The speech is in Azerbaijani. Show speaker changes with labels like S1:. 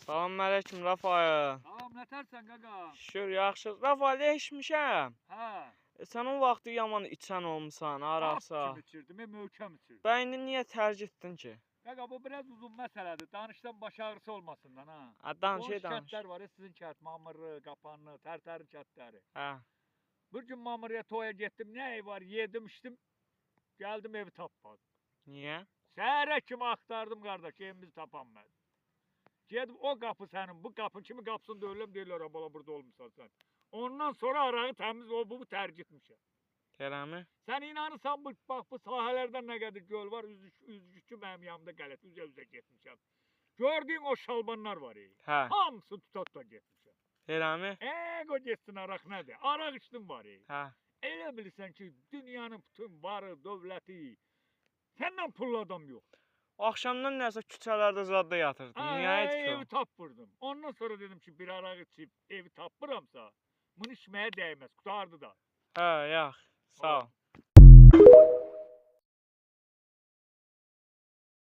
S1: Salam aleyküm Rafael.
S2: Salam, nətərsən qaqa?
S1: Şükür, yaxşı. Rafael, eşmişəm.
S2: Hə.
S1: Sən o vaxtı yaman içən olmusan, araqsa.
S2: Kim içirdim, möhkəm içirdim.
S1: Bə indi niyə tərk etdin ki?
S2: Qaqa, bu biraz uzun məsələdir. Danışdan baş ağrısı olmasından ha.
S1: Danış,
S2: Qonşu
S1: danış.
S2: kətlər var, sizin kət, Mamırlı, Qapanlı, Tərtərin kətləri.
S1: Hə.
S2: Bir gün Mamırıya toya getdim, nə var, yedim, içdim. Gəldim, evi tapmadım.
S1: Niyə?
S2: Səhərə kimi axtardım qardaş, evimizi tapanmadım. Gedib o qapı sənin, bu qapı kimi qapısını döyüləm, deyirlər, bala burada olmuşsan sən. Ondan sonra arağı təmiz o, bu tərk etmişəm.
S1: Eləmi?
S2: Sən inanırsan, bax bu sahələrdən nə qədər göl var, üzgüçü mənim yanımda qələt, üzə getmişəm. Gördüyün o şalbanlar var,
S1: Hə.
S2: hamısı tuta getmişəm.
S1: Eləmi?
S2: O getsin araq nədir? Araq içdim var.
S1: Hə.
S2: Elə bilirsən ki, dünyanın bütün varı, dövləti, səndən pullu adam yox.
S1: Axşamdan nəsə küçələrdə zadda yatırdın. Niyə etdi ki?
S2: Evi tapırdım. Ondan sonra dedim ki, bir araq içib evi tapıramsa, bunu içməyə dəyməz, qutardı da.
S1: Hə, yax. Sağ ol.